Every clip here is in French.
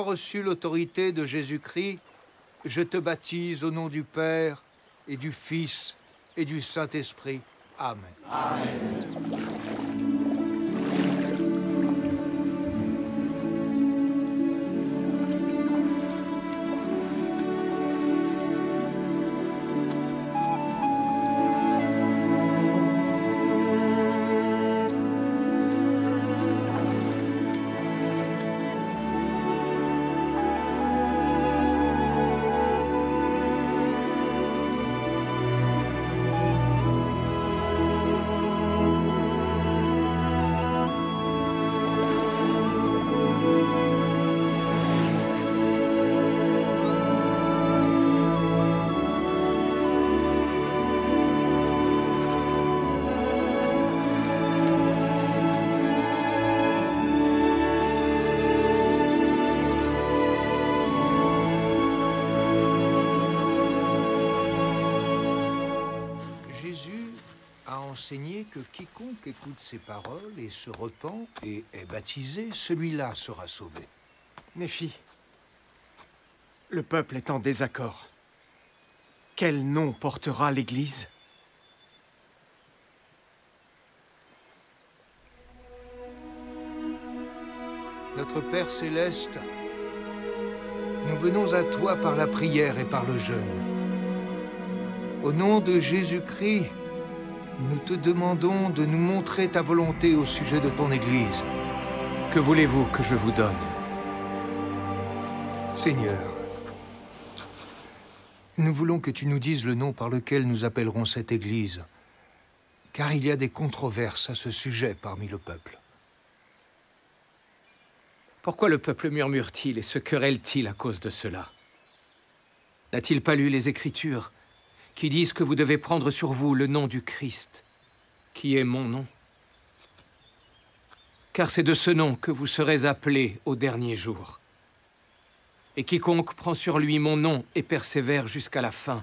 Ayant reçu l'autorité de Jésus-Christ, je te baptise au nom du Père et du Fils et du Saint-Esprit. Amen. Amen. Enseigné que quiconque écoute ces paroles et se repent et est baptisé, celui-là sera sauvé. Néphi, le peuple est en désaccord. Quel nom portera l'Église? Notre Père Céleste, nous venons à toi par la prière et par le jeûne. Au nom de Jésus-Christ, nous te demandons de nous montrer ta volonté au sujet de ton Église. Que voulez-vous que je vous donne? Seigneur, nous voulons que tu nous dises le nom par lequel nous appellerons cette Église, car il y a des controverses à ce sujet parmi le peuple. Pourquoi le peuple murmure-t-il et se querelle-t-il à cause de cela? N'a-t-il pas lu les Écritures qui disent que vous devez prendre sur vous le nom du Christ, qui est mon nom? Car c'est de ce nom que vous serez appelés au dernier jour. Et quiconque prend sur lui mon nom et persévère jusqu'à la fin,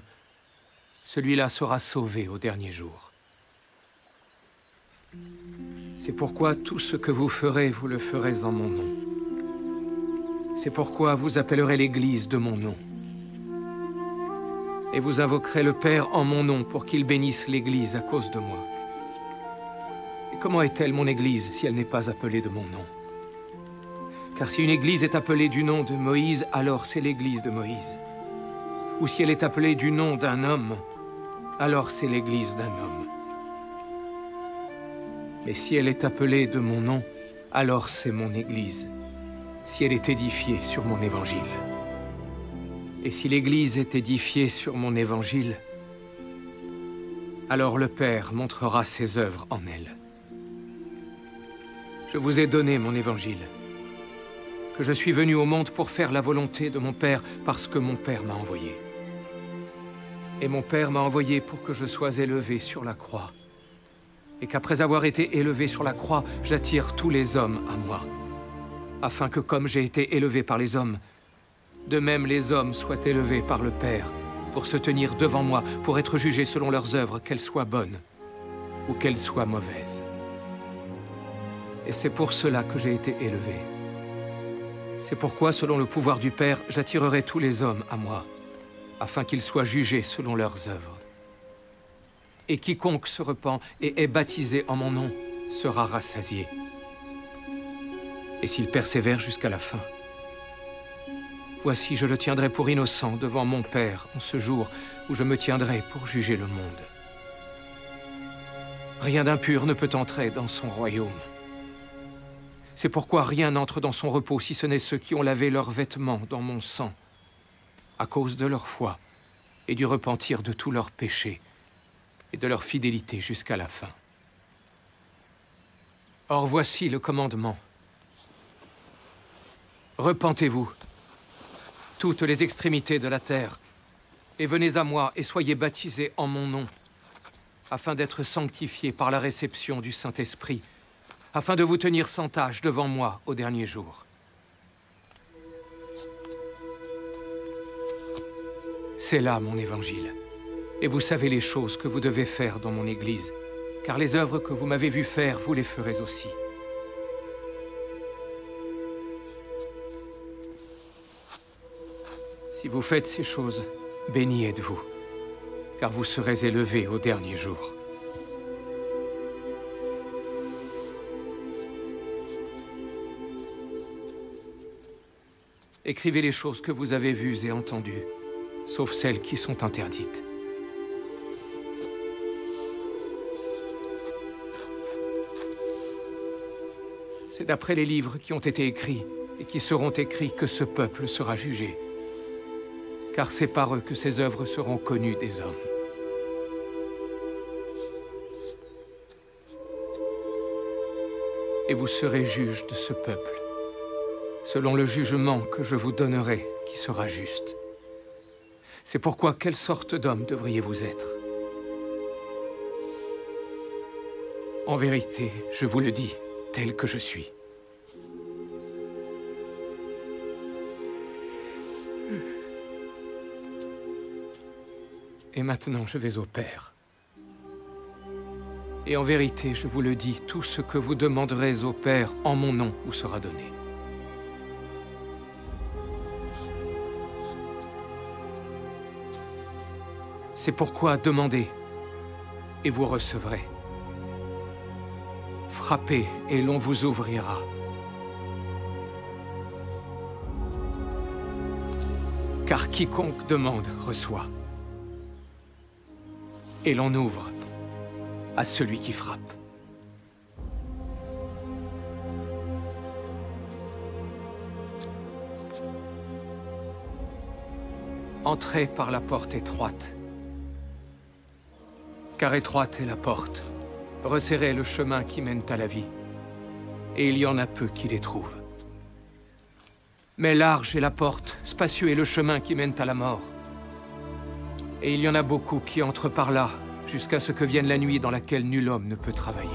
celui-là sera sauvé au dernier jour. C'est pourquoi tout ce que vous le ferez en mon nom. C'est pourquoi vous appellerez l'Église de mon nom. Et vous invoquerez le Père en mon nom pour qu'il bénisse l'Église à cause de moi. Et comment est-elle mon Église si elle n'est pas appelée de mon nom? Car si une Église est appelée du nom de Moïse, alors c'est l'Église de Moïse. Ou si elle est appelée du nom d'un homme, alors c'est l'Église d'un homme. Mais si elle est appelée de mon nom, alors c'est mon Église, si elle est édifiée sur mon évangile. Et si l'Église est édifiée sur mon évangile, alors le Père montrera ses œuvres en elle. Je vous ai donné mon évangile, que je suis venu au monde pour faire la volonté de mon Père, parce que mon Père m'a envoyé. Et mon Père m'a envoyé pour que je sois élevé sur la croix, et qu'après avoir été élevé sur la croix, j'attire tous les hommes à moi, afin que comme j'ai été élevé par les hommes, de même les hommes soient élevés par le Père pour se tenir devant moi, pour être jugés selon leurs œuvres, qu'elles soient bonnes ou qu'elles soient mauvaises. Et c'est pour cela que j'ai été élevé. C'est pourquoi, selon le pouvoir du Père, j'attirerai tous les hommes à moi, afin qu'ils soient jugés selon leurs œuvres. Et quiconque se repent et est baptisé en mon nom sera rassasié. Et s'il persévère jusqu'à la fin, voici, je le tiendrai pour innocent devant mon Père en ce jour où je me tiendrai pour juger le monde. Rien d'impur ne peut entrer dans son royaume. C'est pourquoi rien n'entre dans son repos si ce n'est ceux qui ont lavé leurs vêtements dans mon sang, à cause de leur foi et du repentir de tous leurs péchés et de leur fidélité jusqu'à la fin. Or voici le commandement. Repentez-vous, toutes les extrémités de la terre, et venez à moi et soyez baptisés en mon nom, afin d'être sanctifiés par la réception du Saint-Esprit, afin de vous tenir sans tache devant moi au dernier jour. C'est là mon évangile, et vous savez les choses que vous devez faire dans mon Église, car les œuvres que vous m'avez vu faire, vous les ferez aussi. Si vous faites ces choses, bénis êtes-vous, car vous serez élevés au dernier jour. Écrivez les choses que vous avez vues et entendues, sauf celles qui sont interdites. C'est d'après les livres qui ont été écrits et qui seront écrits que ce peuple sera jugé. Car c'est par eux que ses œuvres seront connues des hommes. Et vous serez juges de ce peuple, selon le jugement que je vous donnerai, qui sera juste. C'est pourquoi, quelle sorte d'homme devriez-vous être? En vérité, je vous le dis, tel que je suis. Et maintenant, je vais au Père. Et en vérité, je vous le dis, tout ce que vous demanderez au Père en mon nom vous sera donné. C'est pourquoi demandez, et vous recevrez. Frappez, et l'on vous ouvrira. Car quiconque demande, reçoit. Et l'on ouvre à celui qui frappe. Entrez par la porte étroite. Car étroite est la porte, resserrez le chemin qui mène à la vie, et il y en a peu qui les trouvent. Mais large est la porte, spacieux est le chemin qui mène à la mort. Et il y en a beaucoup qui entrent par là, jusqu'à ce que vienne la nuit dans laquelle nul homme ne peut travailler.